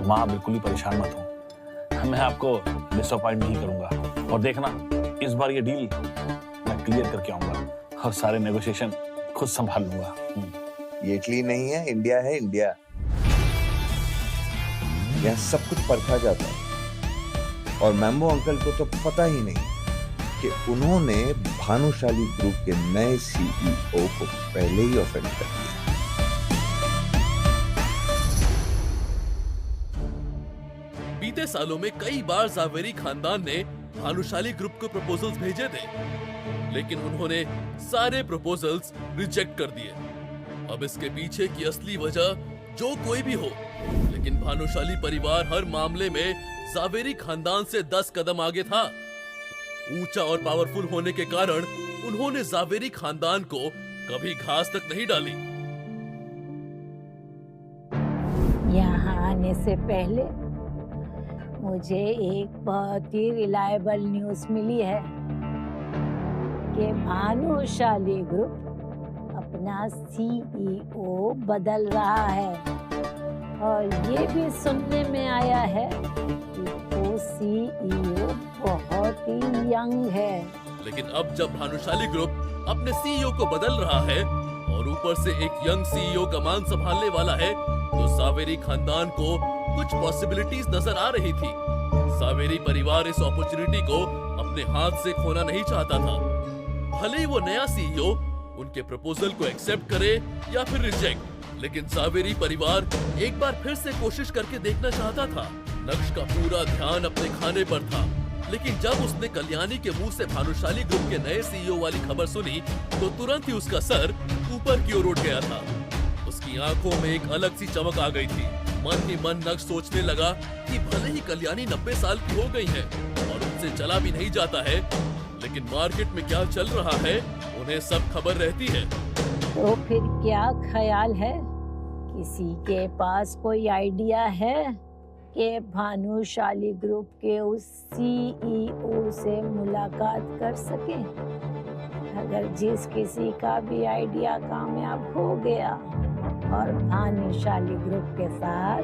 माँ बिल्कुल ही परेशान मत हो, मैं आपको डिसअपॉइंट नहीं करूंगा। और देखना, इस बार ये डील मैं क्लियर करके आऊंगा और सारे नेगोशिएशन खुद संभाल लूंगा। ये इटली नहीं है, इंडिया है, इंडिया। यहाँ सब कुछ परखा जाता है। और मैम्बो अंकल को तो पता ही नहीं कि उन्होंने भानुशाली ग्रुप के नए सीईओ को पहले ही ऑफेंड कर दिया। बीते सालों में कई बार जावेरी खानदान ने भानुशाली ग्रुप को प्रपोजल्स भेजे थे, लेकिन उन्होंने सारे प्रपोजल्स रिजेक्ट कर दिए। अब इसके पीछे की असली वजह जो कोई भी हो, लेकिन भानुशाली परिवार हर मामले में जावेरी खानदान से 10 कदम आगे था। ऊंचा और पावरफुल होने के कारण उन्होंने जावेरी खानदान को कभी घास तक नहीं डाली। यहाँ आने से पहले मुझे एक बहुत ही रिलायबल न्यूज़ मिली है कि भानुशाली ग्रुप अपना सीईओ बदल रहा है, और ये भी सुनने में आया है कि वो सीईओ बहुत ही यंग है। लेकिन अब जब भानुशाली ग्रुप अपने सीईओ को बदल रहा है और ऊपर से एक यंग सीईओ कमान संभालने वाला है, तो जावेरी खानदान को कुछ पॉसिबिलिटीज नजर आ रही थी। जावेरी परिवार इस अपॉर्चुनिटी को अपने हाथ से खोना नहीं चाहता था। भले ही वो नया सीईओ उनके प्रपोजल को एक्सेप्ट करे या फिर रिजेक्ट, लेकिन जावेरी परिवार एक बार फिर से कोशिश करके देखना चाहता था। नक्श का पूरा ध्यान अपने खाने पर था, लेकिन जब उसने कल्याणी के मुंह से भानुशाली ग्रुप के नए सीईओ वाली खबर सुनी, तो तुरंत ही उसका सर ऊपर की ओर उठ गया था। उसकी आंखों में एक अलग सी चमक आ गई थी। मन ही मन नक्श सोचने लगा कि भले ही कल्याणी 90 साल की हो गई है और उनसे चला भी नहीं जाता है, लेकिन मार्केट में क्या चल रहा है उन्हें सब खबर रहती है। तो फिर क्या ख्याल है, किसी के पास कोई आइडिया है कि भानुशाली ग्रुप के उस सीईओ से मुलाकात कर सके? अगर जिस किसी का भी आइडिया कामयाब हो गया और भानुशाली ग्रुप के साथ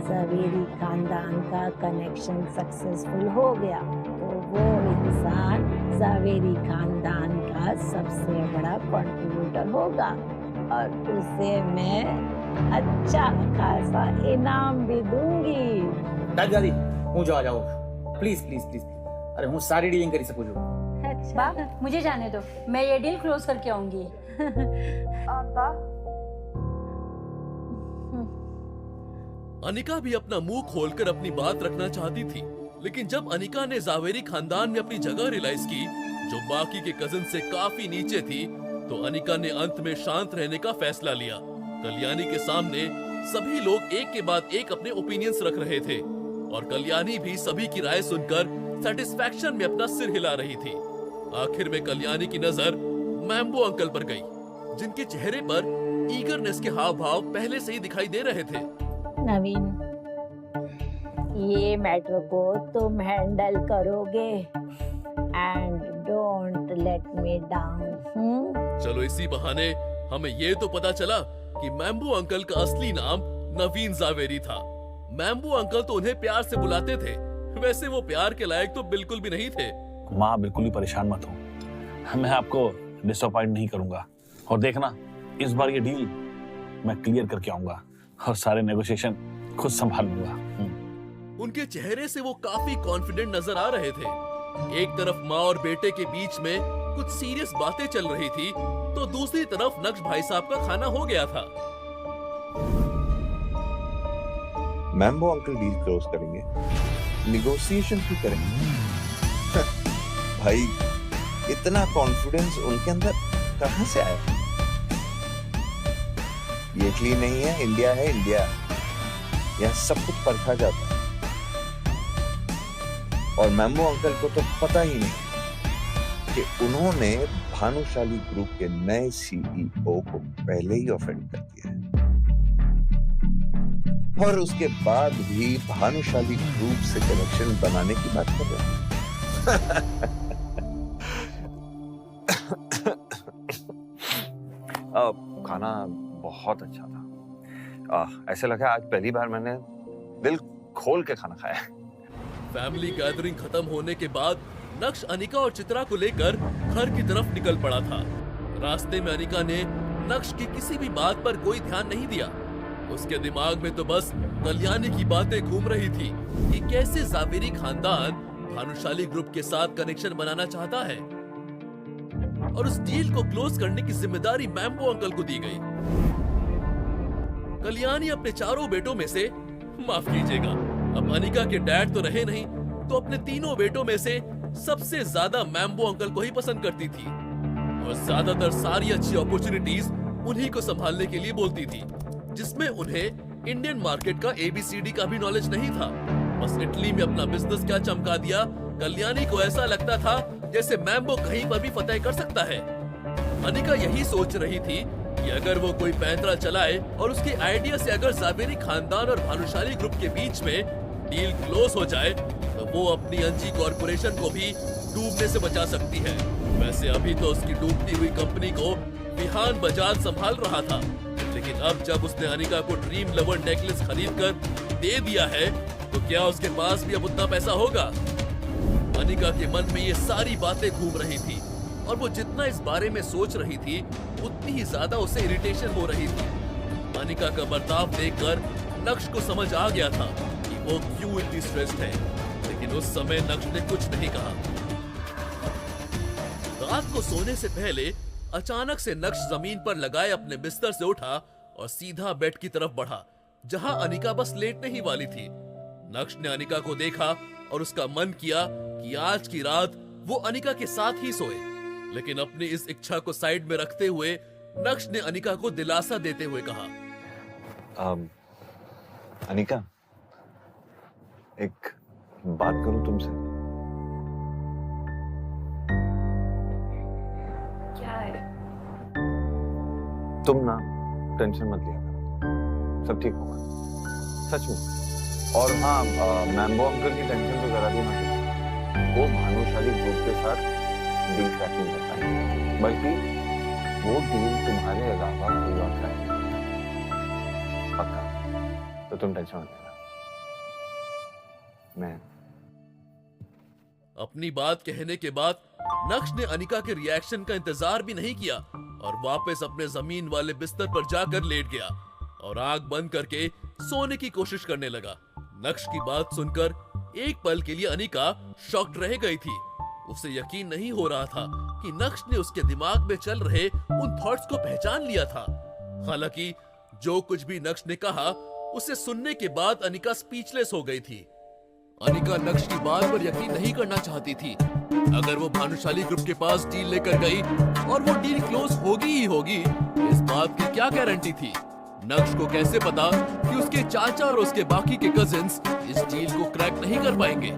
जावेरी खानदान का कनेक्शन सक्सेसफुल हो गया, तो वो इंसान जावेरी खानदान का सबसे बड़ा कंट्रीब्यूटर होगा और उसे मैं अच्छा खासा इनाम भी दूंगी। दादी हूँ जो आ जाओ प्लीज प्लीज प्लीज। अरे हूँ सारी डीलिंग करी सकूँ जो। बा मुझे जाने दो, मैं ये डील क्लोज करके आऊंगी। बा अनिका भी अपना मुंह खोलकर अपनी बात रखना चाहती थी, लेकिन जब अनिका ने जावेरी खानदान में अपनी जगह रियलाइज की, जो बाकी के कजिन से काफी नीचे थी, तो अनिका ने अंत में शांत रहने का फैसला लिया। कल्याणी के सामने सभी लोग एक के बाद एक अपने ओपिनियंस रख रहे थे और कल्याणी भी सभी की राय सुनकर सेटिस्फैक्शन में अपना सिर हिला रही थी। आखिर में कल्याणी की नजर मैम्बो अंकल पर गई, जिनके चेहरे पर ईगरनेस के हाव भाव पहले से ही दिखाई दे रहे थे। नवीन, ये मैटर को तुम हैंडल करोगे and don't let me down. चलो इसी बहाने हमें ये तो पता चला कि मैम्बो अंकल का असली नाम नवीन जावेरी था। मैम्बो अंकल तो उन्हें प्यार से बुलाते थे, वैसे वो प्यार के लायक तो बिल्कुल भी नहीं थे। माँ बिल्कुल ही परेशान मत हो, मैं आपको डिसअपॉइंट नहीं करूंगा। और देखना, इस बार ये डील मैं क्लियर करके आऊंगा और सारे नेगोशिएशन खुद संभाल लूंगा। उनके चेहरे से वो काफी कॉन्फिडेंट नजर आ रहे थे। एक तरफ माँ और बेटे के बीच में कुछ सीरियस बातें चल रही थी, तो दूसरी तरफ नक्श भाई साहब का खाना हो गया था। मैम्बो अंकल डील क्लोज करेंगे, निगोशिएशन भी करेंगे। भाई इतना कॉन्फिडेंस उनके अंदर कहां से आया? ये इटली नहीं है, इंडिया है, इंडिया। यहाँ सब कुछ परखा जाता है। और मैम्बो अंकल को तो पता ही नहीं कि उन्होंने भानुशाली ग्रुप के नए सीईओ को पहले ही ऑफेंड कर दिया है, और उसके बाद भी भानुशाली ग्रुप से कनेक्शन बनाने की बात कर रहे हैं। खाना बहुत अच्छा था। ऐसे लगा आज पहली बार मैंने दिल खोल के खाना खाया है। फैमिली गैदरिंग खत्म होने के बाद नक्श अनिका और चित्रा को लेकर घर की तरफ निकल पड़ा था। रास्ते में अनिका ने नक्श की किसी भी बात पर कोई ध्यान नहीं दिया। उसके दिमाग में तो बस कल्याणी की बातें घूम रही थी कि कैसे जावेरी खानदान भानुशाली ग्रुप के साथ कनेक्शन बनाना चाहता है और उस डील को क्लोज करने की जिम्मेदारी मैम्बो अंकल को दी गई। कल्याणी अपने चारों बेटों में से, माफ कीजिएगा, अब अनिका के डैड तो रहे नहीं, तो अपने तीनों बेटों में से सबसे ज्यादा मैम्बो अंकल को ही पसंद करती थी और ज्यादातर सारी अच्छी अपॉर्चुनिटीज उन्हीं को संभालने के लिए बोलती थी, जिसमें उन्हें इंडियन मार्केट का ABCD का भी नॉलेज नहीं था। बस इटली में अपना बिजनेस क्या चमका दिया, कल्याणी को ऐसा लगता था जैसे मैम्बो कहीं पर भी फतह कर सकता है। अनिका यही सोच रही थी कि अगर वो कोई पैंतरा चलाए और उसके आइडिया से अगर जावेरी खानदान और भानुशाली ग्रुप के बीच में डील क्लोज हो जाए तो वो अपनी अंजी कॉर्पोरेशन को भी डूबने से बचा सकती है। वैसे अभी तो उसकी डूबती हुई कंपनी को विहान बजाज संभाल रहा था, लेकिन अब जब उसने अनिका को ड्रीम लवर नेकलेस खरीद कर दे दिया है तो क्या उसके पास भी अब उतना पैसा होगा? अनिका के मन में ये सारी बातें घूम रही थी और वो जितना इस बारे में सोच रही थी उतनी ही ज्यादा उसे इरिटेशन हो रही थी। अनिका का बर्ताव देखकर नक्श को समझ आ गया था कि वो क्यों इतनी स्ट्रेस्ड है, लेकिन उस समय नक्श ने कुछ नहीं कहा। रात को सोने से पहले अचानक से नक्श जमीन पर लगाए अपने बिस्तर से उठा और सीधा बेड की तरफ बढ़ा, जहां अनिका बस लेटने ही वाली थी। नक्श ने अनिका को देखा और उसका मन किया कि आज की रात वो अनिका के साथ ही सोए, लेकिन अपनी इस इच्छा को साइड में रखते हुए नक्श ने अनिका को दिलासा देते हुए कहा, अनिका, एक बात करूं तुमसे? क्या है? तुम ना टेंशन मत लिया करो, सब ठीक होगा, सच में। और हाँ, मैम्बो अंकल की टेंशन तो जरा भी मत लो। वो भानुशाली ग्रुप के साथ डील क्रैक नहीं कर पाएंगे, बल्कि वो डील तुम्हारे अलावा कोई और करेगा, पक्का। तो तुम टेंशन मत लेना। मैं अपनी बात कहने के बाद नक्श ने अनिका के रिएक्शन का इंतजार भी नहीं किया और वापस अपने जमीन वाले बिस्तर पर जाकर लेट गया और आंख बंद करके सोने की कोशिश करने लगा। नक्श की बात सुनकर एक पल के लिए अनिका शॉक्ड रह गई थी। उसे यकीन नहीं हो रहा था कि नक्श ने उसके दिमाग में चल रहे उन थॉट्स को पहचान लिया था। हालांकि जो कुछ भी नक्श ने कहा उसे सुनने के बाद अनिका स्पीचलेस हो गई थी। अनिका नक्श की बात पर यकीन नहीं करना चाहती थी। अगर वो भानुशाली ग्रुप के पास डील लेकर गई और वो डील क्लोज होगी ही होगी, इस बात की क्या गारंटी थी? नक्श को कैसे पता कि उसके चाचा और उसके बाकी के कजिन्स इस डील को क्रैक नहीं कर पाएंगे?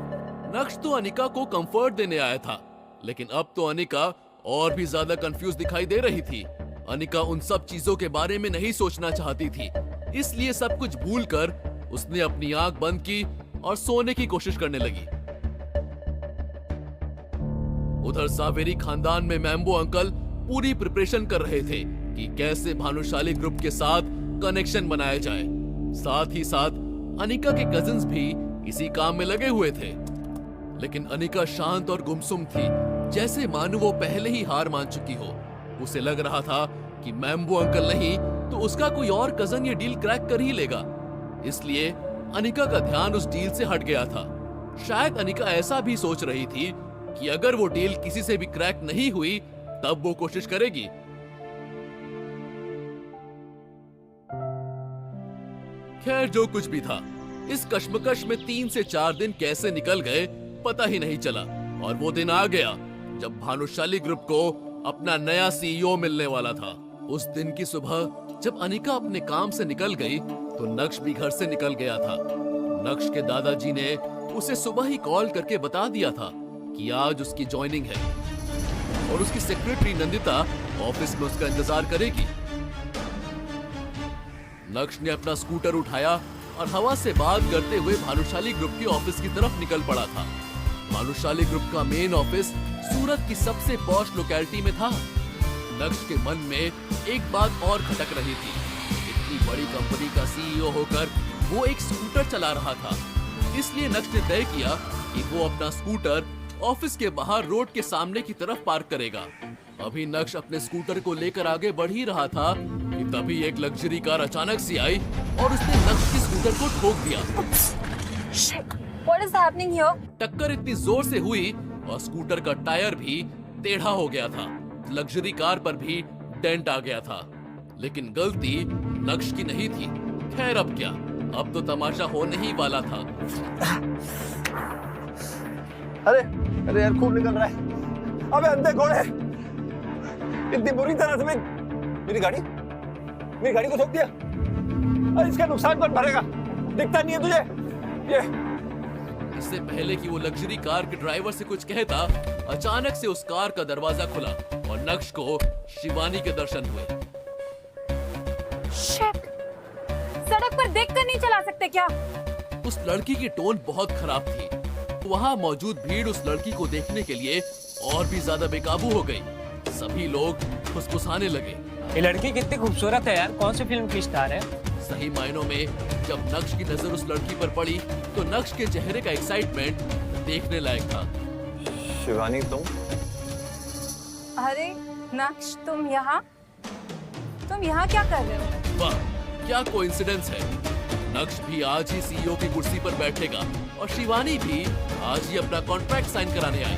नक्श तो अनिका को कंफर्ट देने आया था, लेकिन अब तो अनिका और भी ज्यादा कंफ्यूज दिखाई दे रही थी। अनिका उन सब चीजों के बारे में नहीं सोचना चाहती थी, इसलिए सब कुछ भूलकर उसने अपनी आंख बंद की और सोने की कोशिश करने लगी। उधर सावेरी खानदान में मैम्बो अंकल पूरी प्रिपरेशन कर रहे थे कि कैसे भानुशाली ग्रुप के साथ कनेक्शन बनाया जाए। साथ ही साथ अनिका के कजिन्स भी इसी काम में लगे हुए थे, लेकिन अनिका शांत और गुमसुम थी, जैसे मानो वो पहले ही हार मान चुकी हो। उसे लग रहा था कि मैम्बो अंकल नहीं तो उसका कोई और कजन ये डील क्रैक कर ही लेगा, इसलिए अनिका का ध्यान उस डील से हट गया था। शायद अनिका ऐसा भी सोच रही थी कि अगर वो डील किसी से भी क्रैक नहीं हुई तब वो कोशिश करेगी। खैर, जो कुछ भी था, इस कश्मकश में 3 से 4 दिन कैसे निकल गए पता ही नहीं चला और वो दिन आ गया जब भानुशाली ग्रुप को अपना नया CEO मिलने वाला था। उस दिन की सुबह जब अनिका अपने काम से निकल गई तो नक्श भी घर से निकल गया था। नक्श के दादाजी ने उसे सुबह ही कॉल करके बता दिया था कि आज उसकी ज्वाइनिंग है और उसकी सेक्रेटरी नंदिता ऑफिस में उसका इंतजार करेगी। नक्श ने अपना स्कूटर उठाया और हवा से बात करते हुए भानुशाली ग्रुप के ऑफिस की तरफ निकल पड़ा था। भानुशाली ग्रुप का मेन ऑफिस सूरत की सबसे पॉश लोकेलिटी में था। नक्श के मन में एक बात और खटक रही थी। इतनी बड़ी कंपनी का CEO होकर वो एक स्कूटर चला रहा था, इसलिए नक्श ने तय किया कि वो अपना स्कूटर ऑफिस के बाहर रोड के सामने की तरफ पार्क करेगा। अभी नक्श अपने स्कूटर को लेकर आगे बढ़ ही रहा था कि तभी एक लग्जरी कार अचानक से आई और उसने नक्श के स्कूटर को ठोक दिया। What is happening here? टक्कर इतनी जोर से हुई और स्कूटर का टायर भी टेढ़ा हो गया था। लग्जरी कार पर भी डेंट आ गया था, लेकिन गलती नक्श की नहीं थी। खैर अब क्या, अब तो तमाशा होने ही वाला था। अरे अरे यार, खून निकल रहा है। अबे अंधे घोड़े, इतनी बुरी तरह से मेरी गाड़ी को ठोक दिया। अरे इसका नुकसान कौन भरेगा? दिखता नहीं है तुझे? ये इससे पहले कि वो लग्जरी कार के ड्राइवर से कुछ कहता, अचानक से उस कार का दरवाजा खुला और नक्श को शिवानी के दर्शन हुए। Shit! सड़क पर देखकर नहीं चला सकते क्या? उस लड़की की टोन बहुत खराब थी। वहाँ मौजूद भीड़ उस लड़की को देखने के लिए और भी ज्यादा बेकाबू हो गई। सभी लोग फुसफुसाने लगे। ये लड़की कितनी खूबसूरत है यार, कौन सी फिल्म की स्टार है? सही मायनों में जब नक्श की नजर उस लड़की पर पड़ी तो नक्श के चेहरे का एक्साइटमेंट देखने लायक था। शिवानी, तुम? अरे नक्श, तुम यहाँ क्या कर रहे हो? वाह, क्या कोइंसिडेंस है। नक्श भी आज ही सीईओ की कुर्सी पर बैठेगा और शिवानी भी आज ही अपना कॉन्ट्रैक्ट साइन कराने आई।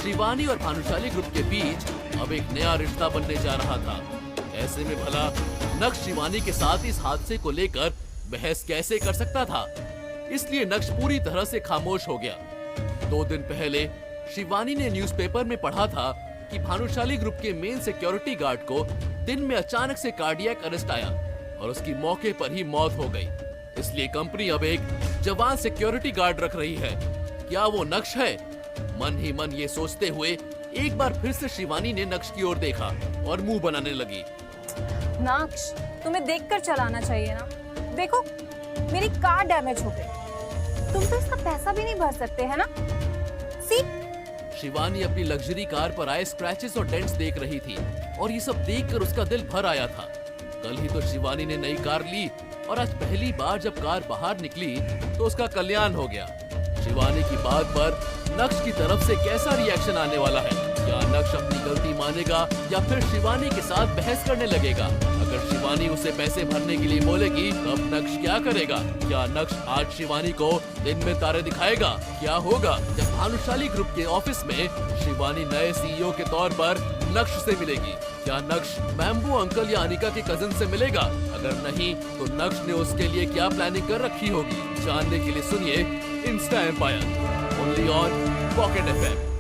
शिवानी और भानुशाली ग्रुप के बीच अब एक नया रिश्ता बनने जा रहा था। ऐसे में भला नक्श शिवानी के साथ इस हादसे को लेकर बहस कैसे कर सकता था? इसलिए नक्श पूरी तरह से खामोश हो गया। 2 दिन पहले शिवानी ने न्यूज़पेपर में पढ़ा था कि भानुशाली ग्रुप के मेन सिक्योरिटी गार्ड को दिन में अचानक से कार्डियक अरेस्ट आया और उसकी मौके पर ही मौत हो गई। इसलिए कंपनी अब एक जवान सिक्योरिटी गार्ड रख रही है। क्या वो नक्श है? मन ही मन ये सोचते हुए एक बार फिर से शिवानी ने नक्श की ओर देखा और मुंह बनाने लगी। नक्श, तुम्हें देखकर चलाना चाहिए ना। देखो, मेरी कार डैमेज हो गई। तुम तो इसका पैसा भी नहीं भर सकते, है ना? सी? शिवानी अपनी लग्जरी कार पर आए स्क्रैचेस और डेंट्स देख रही थी और ये सब देखकर उसका दिल भर आया था। कल ही तो शिवानी ने नई कार ली और आज पहली बार जब कार बाहर निकली तो उसका कल्याण हो गया। शिवानी की बात पर नक्श की तरफ से कैसा रिएक्शन आने वाला है? क्या नक्श अपनी गलती मानेगा या फिर शिवानी के साथ बहस करने लगेगा? अगर शिवानी उसे पैसे भरने के लिए बोलेगी तब नक्श क्या करेगा? क्या नक्श आज शिवानी को दिन में तारे दिखाएगा? क्या होगा जब भानुशाली ग्रुप के ऑफिस में शिवानी नए सीईओ के तौर पर नक्श से मिलेगी? क्या नक्श बैम्बू अंकल या अनिका के कजिन से मिलेगा? अगर नहीं तो नक्श ने उसके लिए क्या प्लानिंग कर रखी होगी? जानने के लिए सुनिए Insta Empire, only on Pocket FM.